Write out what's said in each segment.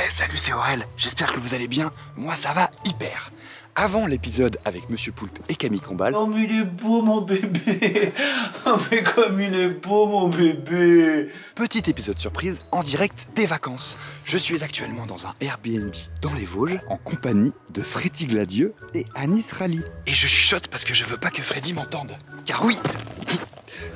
Salut, c'est Aurel, j'espère que vous allez bien, moi ça va hyper. Avant l'épisode avec Monsieur Poulpe et Camille Combal... Oh mais il est beau mon bébé. Oh mais comme il est beau mon bébé. Petit épisode surprise en direct des vacances. Je suis actuellement dans un Airbnb dans les Vosges en compagnie de Freddy Gladieux et Anis Rally. Et je chuchote parce que je veux pas que Freddy m'entende. Car oui,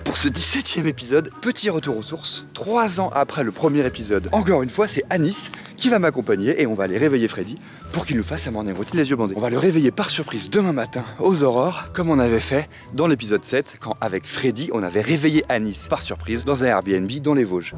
pour ce 17e épisode, petit retour aux sources. 3 ans après le premier épisode, encore une fois, c'est Anis qui va m'accompagner et on va aller réveiller Freddy pour qu'il nous fasse sa morning routine les yeux bandés. On va le réveiller par surprise demain matin aux aurores, comme on avait fait dans l'épisode 7, quand avec Freddy, on avait réveillé Anis par surprise dans un Airbnb dans les Vosges.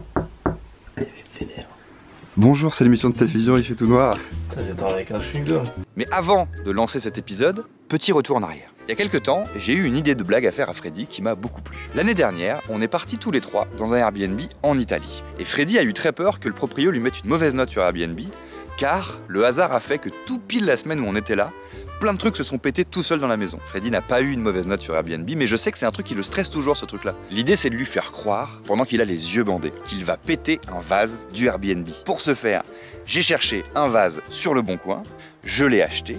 Bonjour, c'est l'émission de télévision Il fait tout noir. J'adore avec un chewing-gum. Mais avant de lancer cet épisode, petit retour en arrière. Il y a quelques temps, j'ai eu une idée de blague à faire à Freddy qui m'a beaucoup plu. L'année dernière, on est partis tous les trois dans un Airbnb en Italie. Et Freddy a eu très peur que le proprio lui mette une mauvaise note sur Airbnb, car le hasard a fait que tout pile la semaine où on était là, plein de trucs se sont pétés tout seul dans la maison. Freddy n'a pas eu une mauvaise note sur Airbnb, mais je sais que c'est un truc qui le stresse toujours, ce truc-là. L'idée, c'est de lui faire croire, pendant qu'il a les yeux bandés, qu'il va péter un vase du Airbnb. Pour ce faire, j'ai cherché un vase sur le bon coin, je l'ai acheté,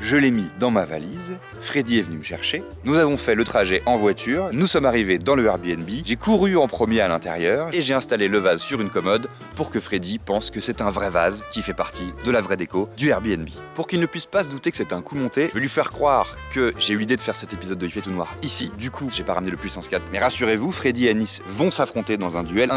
je l'ai mis dans ma valise, Freddy est venu me chercher, nous avons fait le trajet en voiture, nous sommes arrivés dans le Airbnb, j'ai couru en premier à l'intérieur et j'ai installé le vase sur une commode pour que Freddy pense que c'est un vrai vase qui fait partie de la vraie déco du Airbnb. Pour qu'il ne puisse pas se douter que c'est un coup monté, je vais lui faire croire que j'ai eu l'idée de faire cet épisode de Il fait tout noir ici. Du coup, j'ai pas ramené le puissance 4, mais rassurez-vous, Freddy et Anis vont s'affronter dans un duel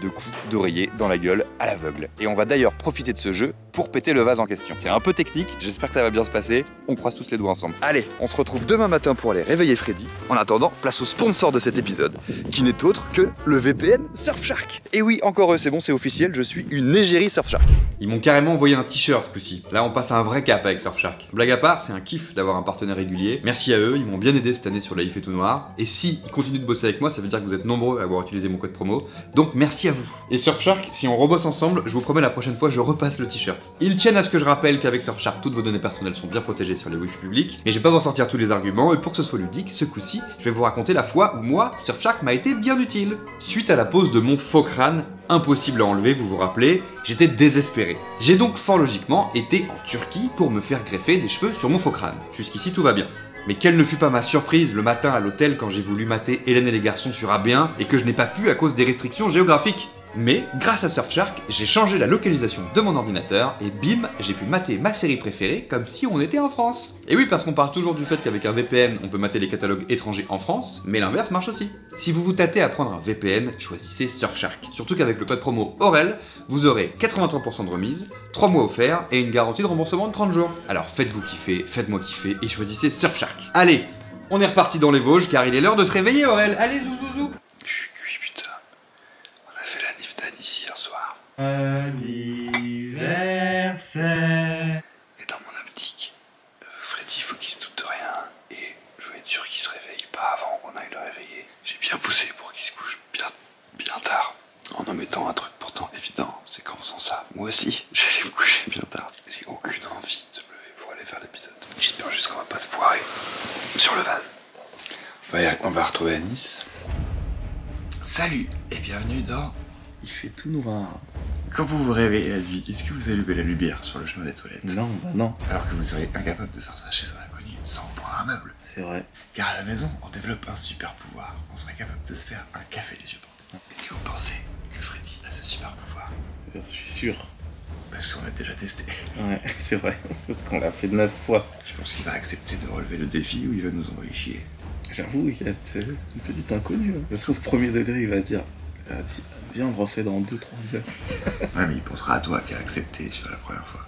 de coups d'oreiller dans la gueule à l'aveugle. Et on va d'ailleurs profiter de ce jeu pour péter le vase en question. C'est un peu technique, j'espère que ça va bien se passer. On croise tous les doigts ensemble. Allez, on se retrouve demain matin pour aller réveiller Freddy. En attendant, place au sponsor de cet épisode, qui n'est autre que le VPN Surfshark. Et oui, encore eux, c'est bon, c'est officiel, je suis une égérie Surfshark. Ils m'ont carrément envoyé un t-shirt ce coup-ci. Là, on passe à un vrai cap avec Surfshark. Blague à part, c'est un kiff d'avoir un partenaire régulier. Merci à eux, ils m'ont bien aidé cette année sur la Il fait tout noir. Et si ils continuent de bosser avec moi, ça veut dire que vous êtes nombreux à avoir utilisé mon code promo. Donc merci à vous. Et Surfshark, si on rebosse ensemble, je vous promets la prochaine fois, je repasse le t-shirt. Ils tiennent à ce que je rappelle qu'avec Surfshark, toutes vos données personnelles sont bien protégées sur les Wi-Fi publics. Mais je vais pas vous en sortir tous les arguments, et pour que ce soit ludique, ce coup-ci, je vais vous raconter la fois où moi, Surfshark m'a été bien utile. Suite à la pose de mon faux crâne, impossible à enlever, vous vous rappelez, j'étais désespéré. J'ai donc fort logiquement été en Turquie pour me faire greffer des cheveux sur mon faux crâne. Jusqu'ici tout va bien. Mais quelle ne fut pas ma surprise le matin à l'hôtel quand j'ai voulu mater Hélène et les garçons sur A1 et que je n'ai pas pu à cause des restrictions géographiques. Mais grâce à Surfshark, j'ai changé la localisation de mon ordinateur et bim, j'ai pu mater ma série préférée comme si on était en France. Et oui, parce qu'on parle toujours du fait qu'avec un VPN, on peut mater les catalogues étrangers en France, mais l'inverse marche aussi. Si vous vous tâtez à prendre un VPN, choisissez Surfshark. Surtout qu'avec le code promo Aurel, vous aurez 83% de remise, 3 mois offerts et une garantie de remboursement de 30 jours. Alors faites-vous kiffer, faites-moi kiffer et choisissez Surfshark. Allez, on est reparti dans les Vosges car il est l'heure de se réveiller Aurel. Allez, zou. Anniversaire. Et dans mon optique, Freddy, il faut qu'il se doute de rien. Et je veux être sûr qu'il se réveille pas avant qu'on aille le réveiller. J'ai bien poussé pour qu'il se couche bien tard. En mettant un truc pourtant évident, c'est qu'en faisant ça, moi aussi, j'allais me coucher bien tard. J'ai aucune envie de me lever pour aller faire l'épisode. J'espère juste qu'on va pas se foirer sur le vase. On va retrouver Anis. Salut et bienvenue dans Il fait tout noir. Quand vous vous réveillez la nuit, est-ce que vous allumez la lumière sur le chemin des toilettes? Non, bah non. Alors que vous seriez incapable de faire ça chez un inconnu sans prendre un meuble. C'est vrai. Car à la maison, on développe un super pouvoir. On serait capable de se faire un café les yeux bandés. Est-ce que vous pensez que Freddy a ce super pouvoir? Je suis sûr. Parce qu'on l'a déjà testé. Ouais, c'est vrai. Parce qu'on l'a fait 9 fois. Je pense qu'il va accepter de relever le défi ou il va nous envoyer chier. J'avoue, il y a une petite inconnue. Ça se trouve, premier degré, il va dire viens, on le refait dans 2-3 heures. Ouais, mais il pensera à toi qui a accepté, tu vois, la première fois.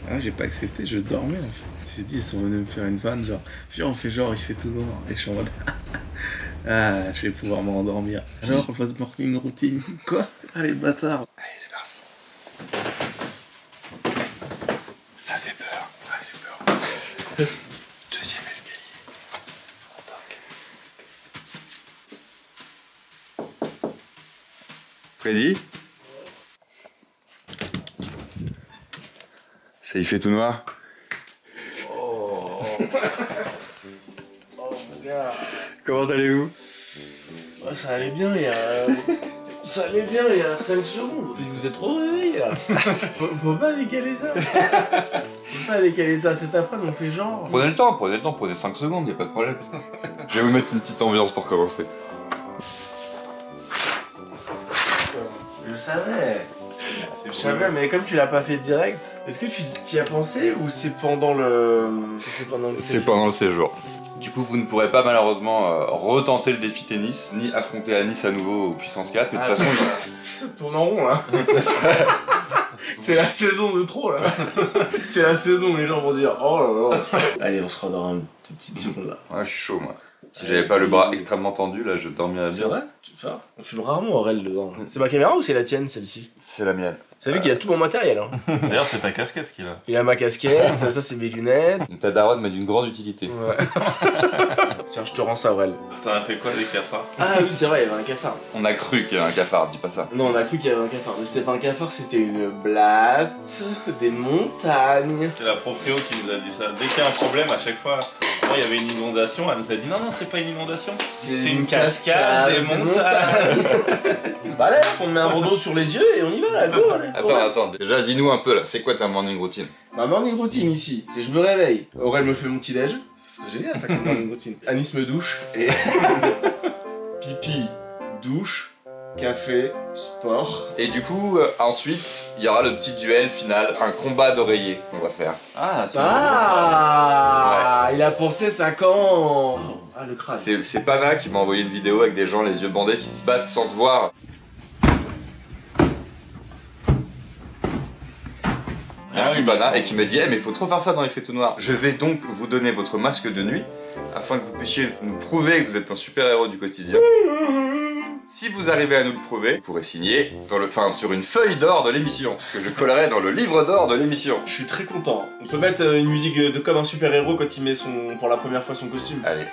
Ah, j'ai pas accepté, je dormais en fait. Je me suis dit, ils sont venus me faire une vanne, genre, viens, on fait genre, il fait tout noir. Et je suis en mode, ah, je vais pouvoir me rendormir. Alors, votre morning routine. Quoi? Allez, bâtard. Allez, c'est parti. Ça fait peur. Ouais, j'ai peur. Deuxième escalier. Freddy? Ça y fait tout noir? Oh. Oh mon gars. Comment allez-vous? Ouais, ça allait bien, il y a Ça allait bien il y a 5 secondes. Vous êtes trop réveillés là. Faut pas décaler ça. Faut pas décaler ça. Cet après-midi on fait genre. Prenez le temps, prenez 5 secondes, y a pas de problème. Je vais vous mettre une petite ambiance pour commencer. Je savais. Je savais, mais comme tu l'as pas fait direct, est-ce que tu t'y as pensé ou c'est pendant le. C'est pendant le séjour. Du coup, vous ne pourrez pas malheureusement retenter le défi tennis, ni affronter Anis à nouveau au puissance 4, mais de toute façon, Ça tourne en rond là. C'est la saison de trop là. C'est la saison où les gens vont dire oh là là. Allez, on se rendort une petite seconde là. Ouais, je suis chaud moi. Si j'avais pas le bras extrêmement tendu, là, je dormirais bien. C'est vrai? Tu fais ça? On filme rarement Aurel dedans. C'est ma caméra ou c'est la tienne celle-ci? C'est la mienne. Vous savez qu'il a tout mon matériel hein. D'ailleurs, c'est ta casquette qu'il a. Il a ma casquette, ça c'est mes lunettes. Ta daronne m'a d'une grande utilité. Ouais. Tiens, je te rends ça Aurel. T'en as fait quoi des cafards? Ah oui, c'est vrai, il y avait un cafard. On a cru qu'il y avait un cafard, dis pas ça. Non, on a cru qu'il y avait un cafard. Mais c'était pas un cafard, c'était une blatte, des montagnes. C'est la proprio qui nous a dit ça. Dès qu'il y a un problème, à chaque fois, il y avait une inondation, elle nous a dit non, non, c'est pas une inondation, c'est une cascade, des montagnes. Bah allez, on met un bandeau sur les yeux et on y va là, go allez. Attends, déjà dis-nous un peu là, c'est quoi ta morning routine? Ma morning routine ici, c'est je me réveille, Aurel me fait mon petit déj, ça serait génial ça comme morning routine. Anis me douche et pipi, douche, café, sport. Et du coup, ensuite, il y aura le petit duel final, un combat d'oreiller qu'on va faire. Ah, c'est Ah, il a pensé 5 ans. Ah le crâne. C'est Pana qui m'a envoyé une vidéo avec des gens les yeux bandés qui se battent sans se voir. Merci Pana, et qui m'a dit mais faut trop faire ça dans les faits tout noirs. Je vais donc vous donner votre masque de nuit afin que vous puissiez nous prouver que vous êtes un super héros du quotidien. Si vous arrivez à nous le prouver, vous pourrez signer sur une feuille d'or de l'émission, que je collerai dans le livre d'or de l'émission. Je suis très content. On peut mettre une musique de comme un super héros quand il met pour la première fois son costume. Allez.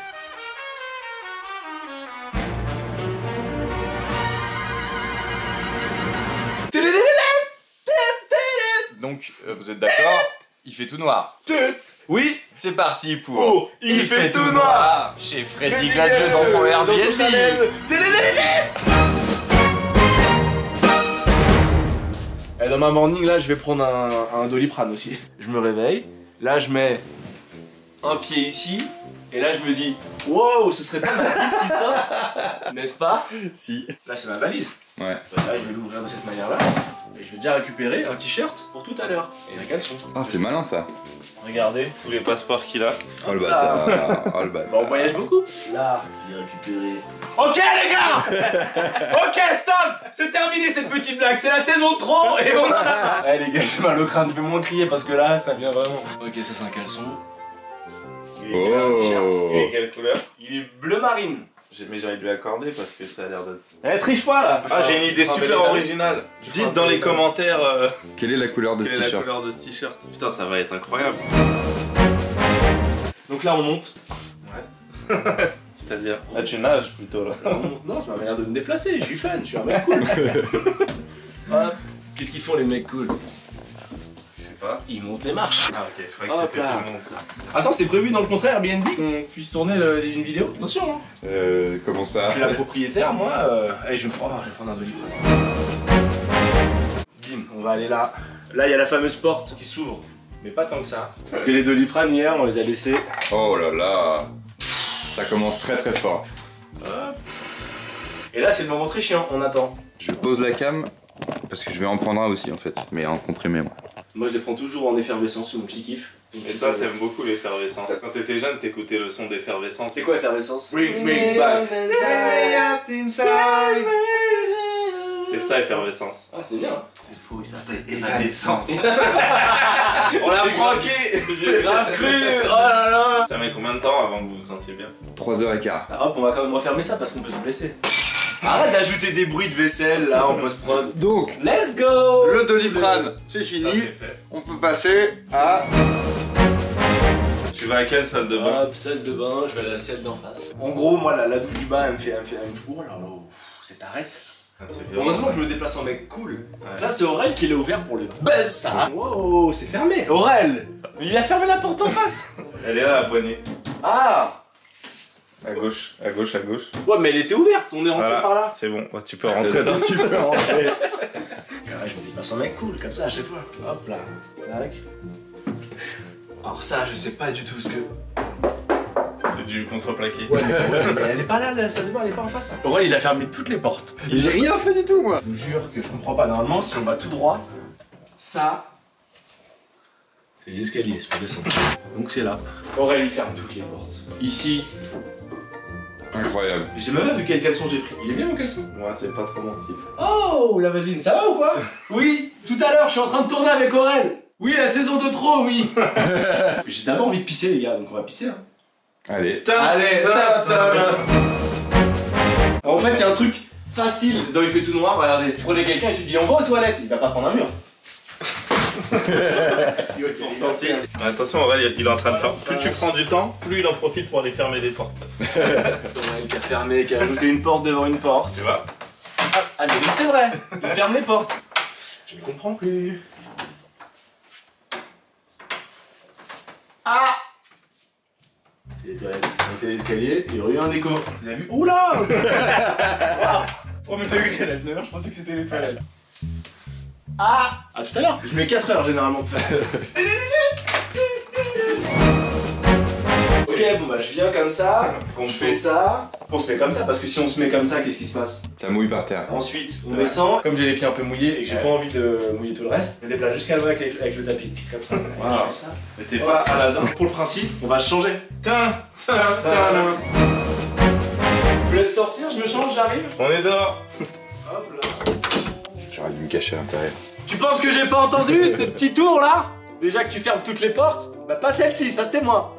Donc, vous êtes d'accord? Il fait tout noir. Oui, c'est parti pour Il fait tout noir chez Freddy Gladieux dans son Airbnb. Et dans ma morning là, je vais prendre un Doliprane aussi. Je me réveille, là je mets un pied ici, et là je me dis wow, ce serait pas ma valise qui sort, n'est-ce pas? Si. Là c'est ma valise. Ouais. Là je vais l'ouvrir de cette manière là, et je vais déjà récupérer un t-shirt pour tout à l'heure, et un caleçon. Ah, c'est malin ça. Regardez tous les passeports qu'il a. Oh le bâtard. Oh le bâtard. Bon, on voyage beaucoup. Là, j'ai récupéré. Ok les gars. Ok, stop. C'est terminé cette petite blague. C'est la saison de trop et on en a. Eh les gars, j'ai mal au crâne. Je vais moins crier parce que là, ça vient vraiment. Ok, ça c'est un caleçon. C'est un t-shirt. Il est quelle couleur? Il est bleu marine. Mais j'ai envie de lui accorder parce que ça a l'air de... Eh, triche pas là. Ah, j'ai une idée super originale. Dites dans les commentaires Quelle est la couleur de ce quelle est la t-shirt? couleur de ce t-shirt. Putain, ça va être incroyable. Donc là, on monte. Ouais. C'est-à-dire? Là, tu nages plutôt là. Là, on monte. Non, c'est ma manière de me déplacer. Je suis fun. Je suis un mec cool. Hop. Qu'est-ce qu'ils font les mecs cool? Je sais pas. Ils montent les marches. Ah, ok, je croyais que c'était tout le monde. Attends, c'est prévu dans le contrat Airbnb qu'on puisse tourner une vidéo? Attention, hein. Comment ça? Je suis la propriétaire, moi. Allez, je vais prendre un Doliprane. Bim, on va aller là. Là, il y a la fameuse porte qui s'ouvre. Mais pas tant que ça. Parce que les Doliprane, hier, on les a laissés. Oh là là. Ça commence très très fort. Hop. Et là, c'est le moment très chiant, on attend. Je pose la cam parce que je vais en prendre un aussi en fait, mais en comprimé moi. Moi, je les prends toujours en effervescence, donc j'y kiffe. Et toi, t'aimes beaucoup l'effervescence. Quand t'étais jeune, t'écoutais le son d'effervescence. C'est quoi effervescence? Bring me back. C'était ça, effervescence. Ah, c'est bien. C'est faux, ça. C'est évanescence. On l'a pranké. J'ai grave cru. Oh là là. Ça met combien de temps avant que vous vous sentiez bien? 3h15. Ah, hop, on va quand même refermer ça parce qu'on peut se blesser. Arrête d'ajouter des bruits de vaisselle là en post-prod. Donc, Let's go. le Doliprane, c'est Ça, fini. c'est fait. On peut passer à... Tu vas à quelle salle de bain? Hop, salle de bain, je vais à la salle d'en face. En gros, moi, la douche du bas, elle me fait oh là là, c'est arrête. Ah, c'est violent. Heureusement que je me déplace en mec cool. Ouais. Ça, c'est Aurel qui l'a ouvert pour le buzz, ça. Wow, c'est fermé. Aurel, il a fermé la porte d'en face. Elle est là, la poignée. Ah. À gauche, à gauche, à gauche. Ouais, mais elle était ouverte, on est rentré Voilà. par là. C'est bon, ouais, tu peux rentrer dans Tu peux rentrer. Ouais, je me dis pas un mec cool, comme ça à chaque fois. Hop là, tac. Alors ça, je sais pas du tout ce que... C'est du contreplaqué. Ouais, mais elle est pas là, ça elle est pas en face. Aurel, il a fermé toutes les portes. J'ai rien fait du tout, moi. Je vous jure que je comprends pas. Normalement, si on va tout droit, ça... c'est les escaliers, c'est pour descendre. Donc c'est là. Aurel, il ferme toutes les portes. Ici, Incroyable. j'ai même pas vu quel caleçon j'ai pris. Il est bien mon caleçon? Moi, c'est pas trop mon style. Oh, la vasine, ça va ou quoi? Oui, tout à l'heure, je suis en train de tourner avec Aurel. Oui, la saison de trop, oui. J'ai d'abord envie de pisser, les gars, donc on va pisser. Hein. Allez. Allez, tap, tap. En fait, il y a un truc facile dans Il fait tout noir. Regardez, tu prenais quelqu'un et tu dis on va aux toilettes, il va pas prendre un mur. Si, ok, Attention, Aurel, il est en train de faire. Plus tu prends du temps, plus il en profite pour aller fermer des portes. Aurel qui a fermé, qui a ajouté une porte devant une porte. Tu vois? Ah, mais donc c'est vrai, il ferme les portes. Je ne comprends plus. Ah! C'est les toilettes, c'était l'escalier, il y aurait eu un écho. Vous avez vu? Oula! Waouh! Premier degré, elle a 9h, je pensais que c'était les toilettes. Ah! À tout à l'heure! Je mets 4 heures généralement pour faire. Ok, bon bah je viens comme ça, je fais ça, on se met comme ça, parce que si on se met comme ça, qu'est-ce qui se passe? Ça mouille par terre. Ensuite, on descend, comme j'ai les pieds un peu mouillés et que j'ai pas envie de mouiller tout le reste, je me déplace jusqu'à loin avec le tapis, comme ça. Wow. Je fais ça. Mais t'es pas à la danse. Pour le principe, on va se changer. Tin, Je me laisse sortir, je me change, j'arrive. On est dehors. Hop là. J'aurais dû me cacher à l'intérieur. Tu penses que j'ai pas entendu tes petits tours là? Déjà que tu fermes toutes les portes, bah pas celle-ci, ça c'est moi.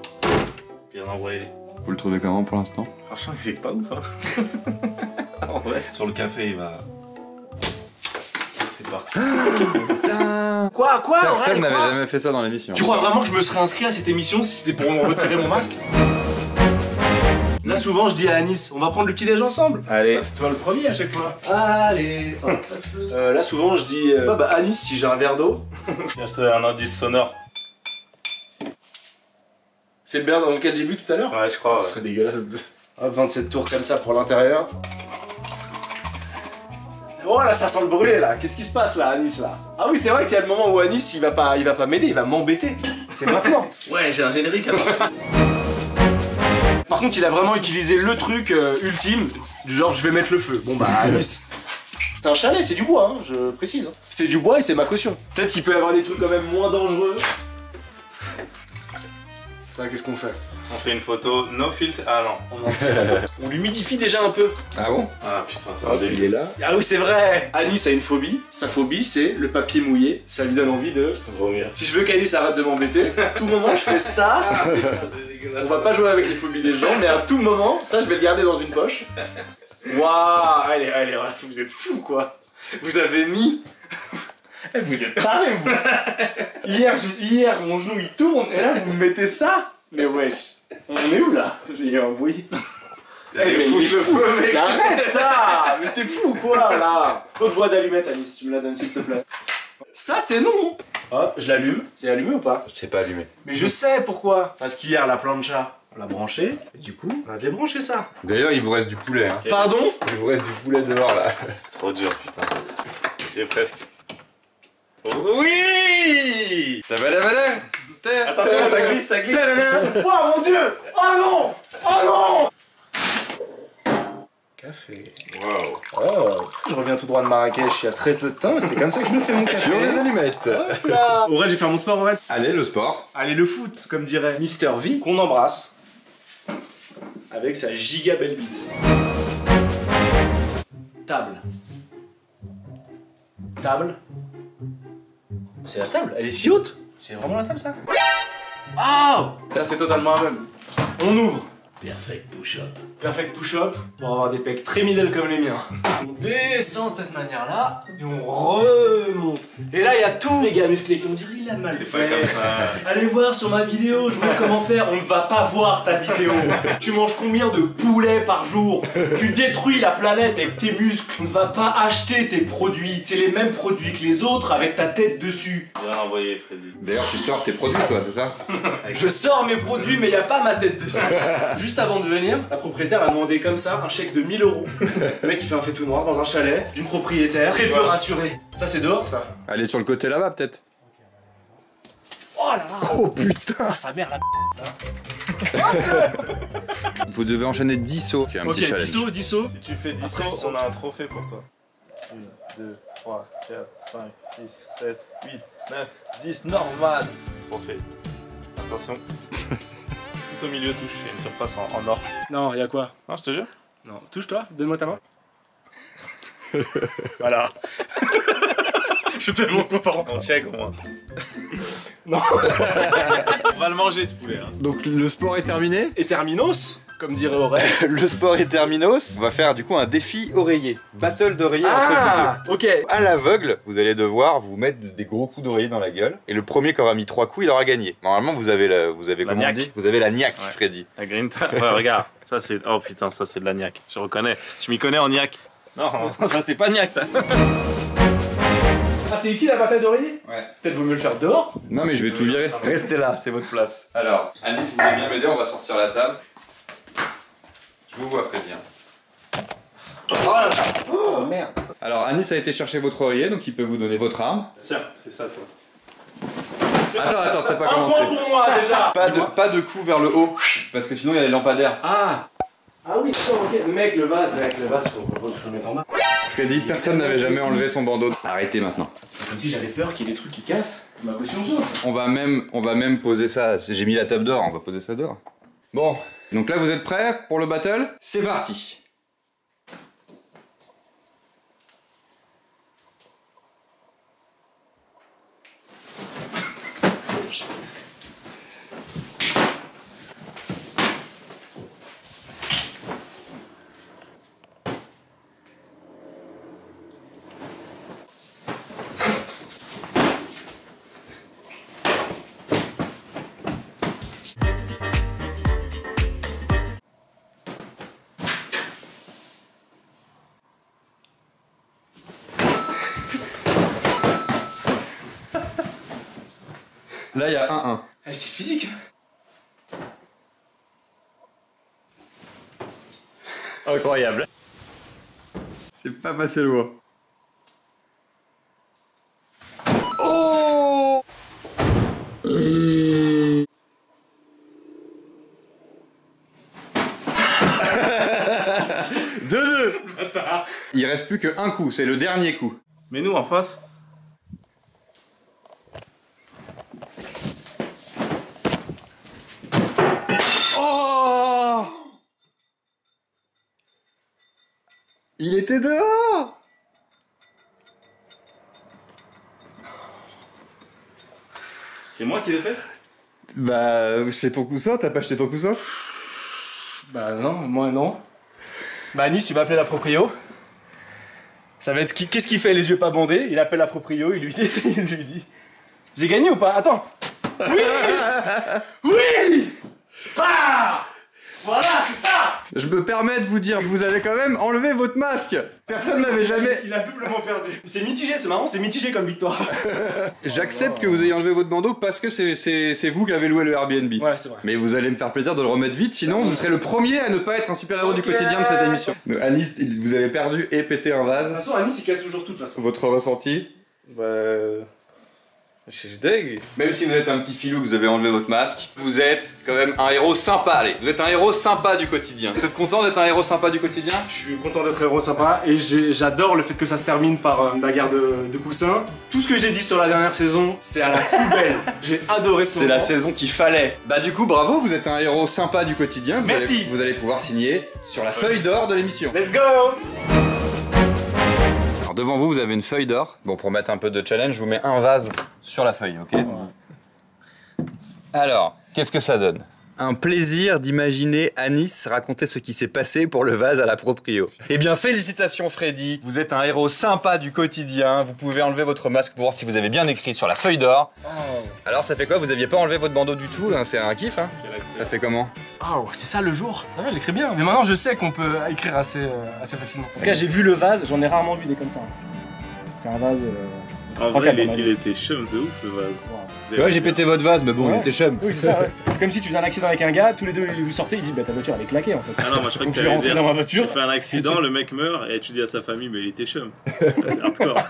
Bien envoyé. Vous le trouvez comment pour l'instant? Franchement, il est pas ouf, hein. En vrai, sur le café, il va. C'est parti. Quoi Personne Aurel, n'avait quoi jamais fait ça dans l'émission. Tu crois vraiment que je me serais inscrit à cette émission si c'était pour me retirer mon masque? Là souvent je dis à Anis, on va prendre le petit déj ensemble. Allez. Toi le premier à chaque fois. Allez. Là souvent je dis, bah Anis si j'ai un verre d'eau. Tiens, je te donne un indice sonore. C'est le verre dans lequel j'ai bu tout à l'heure. Ouais, je crois. Ce serait dégueulasse de... Hop, 27 tours comme ça pour l'intérieur. Oh là ça sent le brûlé là, qu'est-ce qui se passe là Anis là? Ah oui c'est vrai qu'il y a le moment où Anis il va pas m'aider, il va m'embêter. C'est maintenant. Ouais, j'ai un générique à part. Par contre, il a vraiment utilisé le truc ultime, du genre je vais mettre le feu. Bon bah, Anis. C'est un chalet, c'est du bois, hein, je précise. C'est du bois et c'est ma caution. Peut-être qu'il peut y avoir des trucs quand même moins dangereux. Ça, qu'est-ce qu'on fait? On fait une photo no filtre. Ah non. On l'humidifie déjà un peu. Ah bon? Ah putain, ça va délire. est là. Ah oui, c'est vrai. Anis a une phobie. Sa phobie, c'est le papier mouillé. Ça lui donne envie de... Vomir. Si je veux qu'Anis arrête de m'embêter, à tout moment, je fais ça. On va pas jouer avec les phobies des gens, mais à tout moment, ça, je vais le garder dans une poche. Waouh, allez, vous êtes fous, quoi. Vous avez mis... Vous êtes tarés, vous. Hier, mon genou, il tourne, et là, vous me mettez ça. Mais wesh, on est où, là? J'ai eu un bruit. Mais il est fou, mec. Arrête ça. Mais t'es fou, quoi, là? Autre bois d'allumette, Anis, tu me la donnes, s'il te plaît. Ça, c'est non. Hop, je l'allume. C'est allumé ou pas? Je sais pas allumer. Mais je sais pourquoi. Parce qu'hier, la plancha, on l'a branchée, et du coup, on a débranché ça. D'ailleurs, il vous reste du poulet. Hein. Pardon? Il vous reste du poulet dehors là. C'est trop dur, putain. C'est presque. Oui! Ça va la valeur? Attention, ça glisse, ça glisse. Oh mon dieu! Oh non! Oh non! Café. Wow. Oh, je reviens tout droit de Marrakech il y a très peu de temps et c'est comme ça que je me fais mon café. Sur les allumettes. Hop là. Aurel, j'ai fait mon sport, Aurel. Allez, le sport. Allez, le foot, comme dirait Mister V, qu'on embrasse. Avec sa giga belle bite. Table. Table. C'est la table, elle est si haute. C'est vraiment la table, ça? Oh! Ça, c'est totalement un meuble. On ouvre. Perfect push-up. Perfect push-up pour avoir des pecs très middle comme les miens. On descend de cette manière-là et on remonte. Et là, il y a tous les gars musclés qui ont dit il a mal C'est fait. pas comme ça. Allez voir sur ma vidéo, je montre comment faire. On ne va pas voir ta vidéo. Tu manges combien de poulets par jour? Tu détruis la planète avec tes muscles. On ne va pas acheter tes produits. C'est les mêmes produits que les autres avec ta tête dessus. Bien envoyé, Freddy. D'ailleurs, tu sors tes produits, toi, c'est ça? Je sors mes produits, mais il n'y a pas ma tête dessus. Juste Juste avant de venir, la propriétaire a demandé comme ça un chèque de 1000 €. Le mec il fait un fait tout noir dans un chalet d'une propriétaire très peu rassurée. Ça c'est dehors ça. Allez sur le côté là-bas peut-être. Oh là là. Oh putain. Ah sa mère la Vous devez enchaîner 10 sauts. Ok, un petit challenge. 10 sauts. Si tu fais 10 Après, sauts, on a un trophée pour toi. 1, 2, 3, 4, 5, 6, 7, 8, 9, 10, Norman. Trophée. Attention. Tout au milieu touche, il y a une surface en or. Non, y'a quoi? Non, je te jure. Non, touche-toi, donne-moi ta main. Voilà. Je suis tellement content. On check au moins. Non. On va le manger ce poulet. Hein. Donc le sport est terminé. Et terminos, comme dirait Aurel. Le sport est terminos. On va faire du coup un défi oreiller. Battle d'oreiller entre vous ok. deux. À l'aveugle, vous allez devoir vous mettre des gros coups d'oreiller dans la gueule. Et le premier qui aura mis 3 coups, il aura gagné. Normalement, vous avez comment on niaque. dit? Vous avez la niaque, Ouais. Freddy. La grinta. Ouais, regarde. Ça c'est. Oh putain, ça c'est de la niaque. Je reconnais. Je m'y connais en niaque. Non, ça c'est pas niaque ça. Ah, c'est ici la bataille d'oreiller? Ouais. Peut-être vaut mieux le faire dehors. Non mais je vais tout virer. Restez là, c'est votre place. Alors, Anis, vous voulez bien m'aider? On va sortir la table. Je vous vois, Freddy. Oh là là. Oh merde. Alors Anis a été chercher votre oreiller, donc il peut vous donner votre arme. Tiens, c'est ça toi. Attends, c'est pas Un commencé. point pour moi déjà. Pas de coups vers le haut, parce que sinon il y a les lampadaires. Ah oui, d'accord, ok. Le mec, le vase, faut le mettre en bas. Freddy, personne n'avait jamais enlevé son bandeau. Arrêtez maintenant. Comme si j'avais peur qu'il y ait des trucs qui cassent. Ma caution saute. On va même poser ça. J'ai mis la table dehors, on va poser ça dehors. Bon, donc là vous êtes prêts pour le battle? C'est parti. Là il y a 1-1. Eh, c'est physique. Incroyable. C'est pas passé loin. Oh! 2-2. Il reste plus que un coup, c'est le dernier coup. Mais nous en face. Oh! Il était dehors. C'est moi qui l'ai fait? Bah, chez ton coussin, t'as pas acheté ton coussin? Bah non, moi non. Bah Anis, tu vas appeler la proprio. Ça va être qu'est-ce qu'il fait les yeux pas bandés? Il appelle la proprio, il lui dit j'ai gagné ou pas? Attends. Oui. Oui. Ah. Voilà, c'est ça. Je me permets de vous dire que vous avez quand même enlevé votre masque. Personne n'avait jamais... Il a doublement perdu. C'est mitigé, c'est marrant, c'est mitigé comme victoire. J'accepte que vous ayez enlevé votre bandeau parce que c'est vous qui avez loué le Airbnb. Ouais, c'est vrai. Mais vous allez me faire plaisir de le remettre vite, sinon vous serez le premier à ne pas être un super-héros du quotidien de cette émission. Donc, Anis, vous avez perdu et pété un De vase. toute façon, Anis il casse toujours tout de toute façon. Votre ressenti? Bah. Je suis deg. Même si vous êtes un petit filou, que vous avez enlevé votre masque, vous êtes quand même un héros sympa. Allez, vous êtes un héros sympa du quotidien. Vous êtes content d'être un héros sympa du quotidien? Je suis content d'être héros sympa et j'adore le fait que ça se termine par une bagarre de coussins. Tout ce que j'ai dit sur la dernière saison, c'est à la poubelle. J'ai adoré ce C'est la moment. saison qu'il fallait. Bah du coup, bravo, vous êtes un héros sympa du quotidien. Merci. Vous allez pouvoir signer sur la feuille d'or de l'émission. Let's go. Alors devant vous, vous avez une feuille d'or. Bon, pour mettre un peu de challenge, je vous mets un vase sur la feuille, ok? Alors, qu'est-ce que ça donne? Un plaisir d'imaginer Anis raconter ce qui s'est passé pour le vase à la proprio. Eh bien, félicitations Freddy, vous êtes un héros sympa du quotidien. Vous pouvez enlever votre masque pour voir si vous avez bien écrit sur la feuille d'or. Alors, ça fait quoi? Vous aviez pas enlevé votre bandeau du tout, là? C'est un kiff, hein? Ça fait comment? Oh, c'est ça le jour. Ça va, j'écris bien. Mais maintenant, je sais qu'on peut écrire assez facilement. En tout cas, j'ai vu le vase. J'en ai rarement vu des comme ça. C'est un vase En Prends vrai, quatre dans ma il vie. était chum de ouf, le vase. Ouais, j'ai pété votre vase, mais bon, il Ouais. était chum. Oui, c'est ça, ouais. C'est comme si tu faisais un accident avec un gars, tous les deux vous sortez, il dit bah ta voiture elle est claquée en fait. Ah non, moi je crois Donc que tu es t'allais rentré dire, dans ma tu voiture. fais un accident, le mec meurt, et tu dis à sa famille, mais il était chum. C'est hardcore.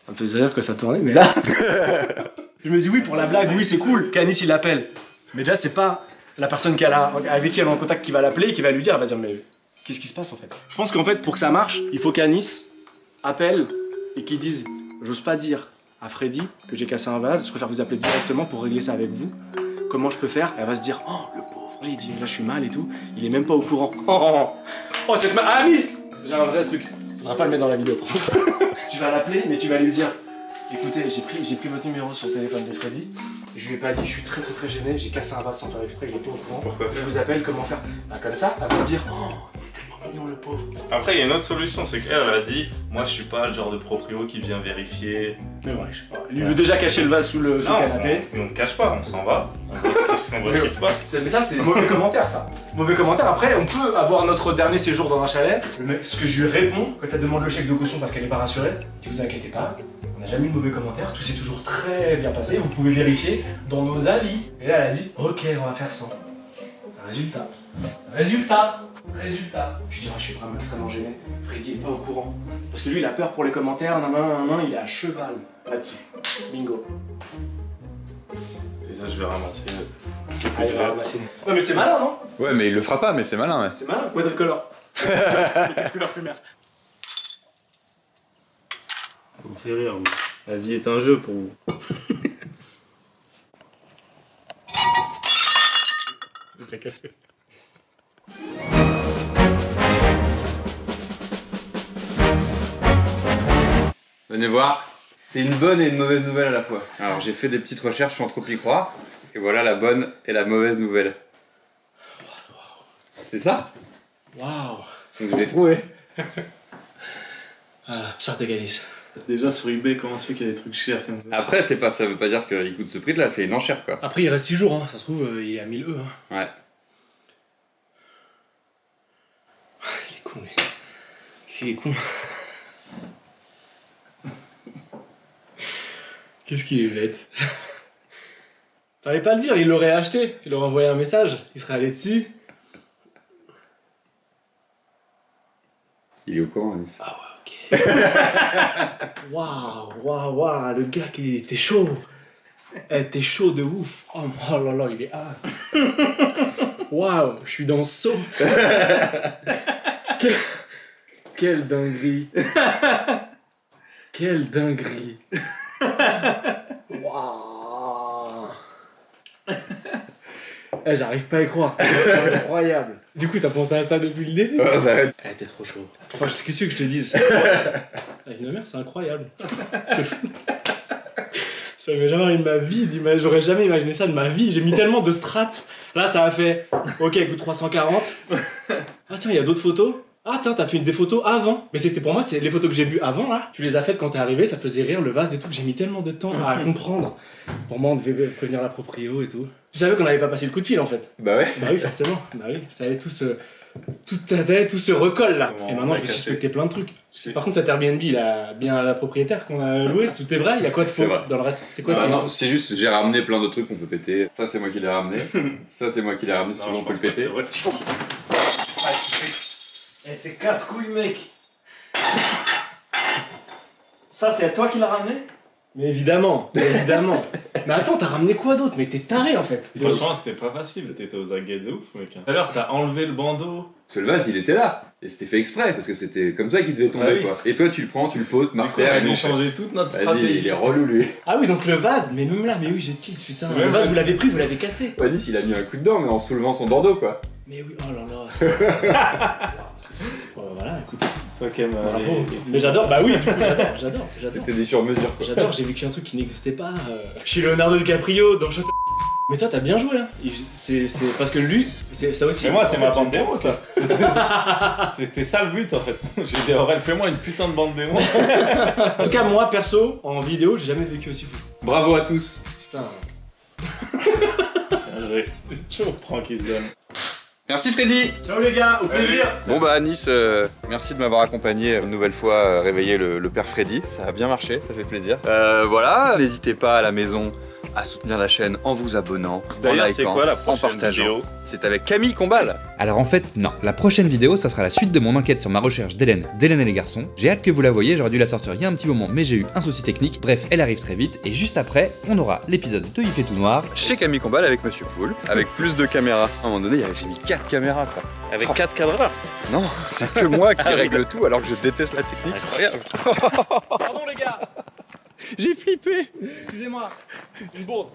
Ça me faisait rire que ça tournait, mais là. Je me dis oui, pour la blague, oui, c'est cool qu'Anis il l'appelle. Mais déjà, c'est pas la personne avec qui elle est en contact qui va l'appeler et qui va lui dire, elle va dire, mais qu'est-ce qui se passe en fait? Je pense qu'en fait, pour que ça marche, il faut qu'Anis appelle et qu'il dise, j'ose pas dire à Freddy que j'ai cassé un vase, je préfère vous appeler directement pour régler ça avec vous. Comment je peux faire? Elle va se dire, oh le pauvre, il dit, là je suis mal et tout, il est même pas au courant. Oh cette Anis! J'ai un vrai truc. Faudra pas le mettre dans la vidéo par contre. Tu vas l'appeler, mais tu vas lui dire écoutez, j'ai pris votre numéro sur le téléphone de Freddy. Je lui ai pas dit, je suis très gêné, j'ai cassé un vase sans faire exprès, il est pas au courant. Pourquoi Je vous appelle, comment faire? Bah comme ça, elle va se dire oh, il est tellement mignon le pauvre. Après, il y a une autre solution, c'est qu'elle a dit, moi je suis pas le genre de proprio qui vient vérifier. Mais ouais, je sais pas. Il veut déjà cacher le vase sous le canapé. on ne cache pas, on s'en va. On voit ce qui se passe. Mais ça, c'est mauvais commentaire, ça. Mauvais commentaire. Après, on peut avoir notre dernier séjour dans un chalet. Ce que je lui réponds quand elle demande le chèque de caution parce qu'elle est pas rassurée, si vous inquiétez pas, on n'a jamais eu de mauvais commentaire. Tout s'est toujours très bien passé. Vous pouvez vérifier dans nos avis. Et là, elle a dit ok, on va faire 100. Résultat. Je dis, ah, je suis vraiment extrêmement gêné. Freddy est pas au courant. Parce que lui, il a peur pour les commentaires. Il est à cheval là-dessus. Bingo. Et ça, je vais ramasser. Allez, on va ramasser. Non, mais c'est malin, non? Ouais, mais il le fera pas, mais c'est malin, ouais. C'est malin, quadricolore. Quadricolore primaire. Ça vous fait rire, vous. La vie est un jeu pour vous. C'est déjà cassé. Venez voir, c'est une bonne et une mauvaise nouvelle à la fois. Alors j'ai fait des petites recherches sans trop y croire, et voilà la bonne et la mauvaise nouvelle. C'est ça? Waouh. Donc je l'ai trouvé. Ah, Sartegalis. Déjà sur eBay, comment se fait qu'il y a des trucs chers comme ça? Après, ça veut pas dire qu'il coûte ce prix-là, c'est une enchère quoi. Après, il reste 6 jours, hein. Ça se trouve, il est à 1000 E. Hein. Ouais. Il est con, mais. Qu'est-ce qu'il est con? Qu'est-ce qu'il est bête. Fallait pas le dire, il l'aurait acheté. Il aurait envoyé un message, il serait allé dessus. Il est au courant, Anis. Ah ouais, ok. Waouh, le gars qui était chaud. T'es chaud de ouf. Oh là là, il est waouh, je suis dans le saut. Quelle dinguerie. Quelle dinguerie. Waouh. J'arrive pas à y croire, c'est incroyable. Du coup, t'as pensé à ça depuis le début? T'es trop chaud. Enfin, qu'est-ce que je te dise? La vie de ma mère, c'est incroyable. C'est fou. Ça m'est jamais arrivé de ma vie, j'aurais jamais imaginé ça de ma vie. J'ai mis tellement de strates. Là, ça a fait, ok, écoute, 340. Ah tiens, il y a d'autres photos. Ah tiens, t'as fait des photos avant. Mais c'était pour moi, c'est les photos que j'ai vues avant là. Tu les as faites quand t'es arrivé, ça te faisait rire le vase et tout. J'ai mis tellement de temps à comprendre. Pour moi, on devait prévenir la proprio et tout. Tu savais qu'on allait pas passer le coup de fil en fait. Bah ouais. Bah oui, forcément. Bah oui, ça avait tout ce recolle là. Comment Et maintenant, on a je vais cassé. suspecter plein de trucs. Par contre, cet Airbnb, il a bien la propriétaire qu'on a loué. Tout est vrai, il y a quoi de faux C'est vrai. dans le reste? C'est quoi Ah qui est non, faux? c'est juste, j'ai ramené plein de trucs qu'on peut péter. Ça, c'est moi qui l'ai ramené. Ça, c'est moi qui l'ai ramené, si Non, tu veux, je on peut pense le pas que c'est péter. vrai. T'es casse-couille, mec. Ça, c'est à toi qui l'as ramené? Mais évidemment. Mais attends, t'as ramené quoi d'autre? Mais t'es taré en fait. Franchement, c'était pas facile, t'étais aux aguets de ouf, mec. Tout à l'heure, t'as enlevé le bandeau. Parce que le vase, il était là. Et c'était fait exprès, parce que c'était comme ça qu'il devait tomber, Ah oui. quoi. Et toi, tu le prends, tu le poses, Du coup, marque on a terre, et dû nous changer toute notre Vas-y, il stratégie. est relou, lui. Ah oui, donc le vase, mais même là, mais oui, j'ai tilt, putain. Ouais, Le vase, ouais. vous l'avez pris, vous l'avez cassé. Anis, il a mis un coup dedans, mais en soulevant son bandeau, quoi. Mais oui, oh là là. C'est fou. Bon, voilà, écoute, Toi qui aimes bravo. Mais j'adore, bah oui, du coup, j'adore. C'était des sur-mesures, quoi. J'adore, j'ai vécu un truc qui n'existait pas. Je suis Leonardo DiCaprio dans Shot. Mais toi, t'as bien joué, hein. C'est parce que lui, c'est ça aussi. Mais moi, c'est En ma fait, bande démo, ça. C'était ça le but, en fait. J'ai dit, Aurel, fais-moi une putain de bande démo. En tout cas, moi, perso, en vidéo, j'ai jamais vécu aussi fou. Bravo à tous. Putain, Bien joué. c'est chaud. Prends qui se donne. Merci Freddy. Ciao les gars, au plaisir. Bon bah Nice, merci de m'avoir accompagné une nouvelle fois réveiller le père Freddy. Ça a bien marché, ça fait plaisir. Voilà, n'hésitez pas à la maison à soutenir la chaîne en vous abonnant, D'ailleurs, en c'est likant, quoi la en prochaine partageant. vidéo? C'est avec Camille Combal. Alors en fait, non. La prochaine vidéo, ça sera la suite de mon enquête sur ma recherche d'Hélène et les garçons. J'ai hâte que vous la voyez, j'aurais dû la sortir il y a un petit moment, mais j'ai eu un souci technique. Bref, elle arrive très vite, et juste après, on aura l'épisode de Il fait tout noir. Chez Camille Combal avec Monsieur Poul, avec plus de caméras. À un moment donné, j'ai mis 4 caméras quoi. Avec 4 cadreurs. Non, c'est que moi qui règle tout alors que je déteste la technique. Incroyable. Pardon les gars. J'ai flippé. Excusez-moi. Une bourde.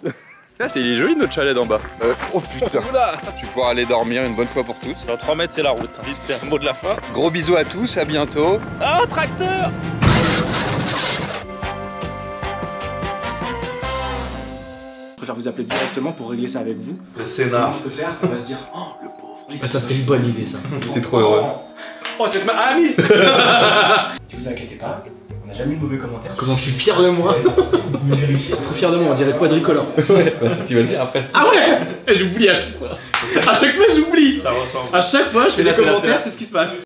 Là, c'est il est joli notre chalet d'en bas. Oh putain. Oula. Tu vas pouvoir aller dormir une bonne fois pour toutes. Dans 3 mètres, c'est la route. Vite, un mot de la fin. Gros bisous à tous, à bientôt. Ah, tracteur. Je préfère vous appeler directement pour régler ça avec vous. Le scénar. Je peux faire. On va se dire, oh le pauvre. Ah, ça c'était une bonne idée ça. T'es trop heureux. Oh cette ma Alice. Si vous inquiétez pas, on n'a jamais eu de mauvais commentaires. Comment je suis fier de moi. Je suis trop fier de moi, on dirait quadricolore. Ouais, bah tu vas le dire après. Ah ouais. J'oublie à chaque fois. À chaque fois j'oublie. Ça ressemble. À chaque fois je fais des commentaires, c'est ce qui se passe.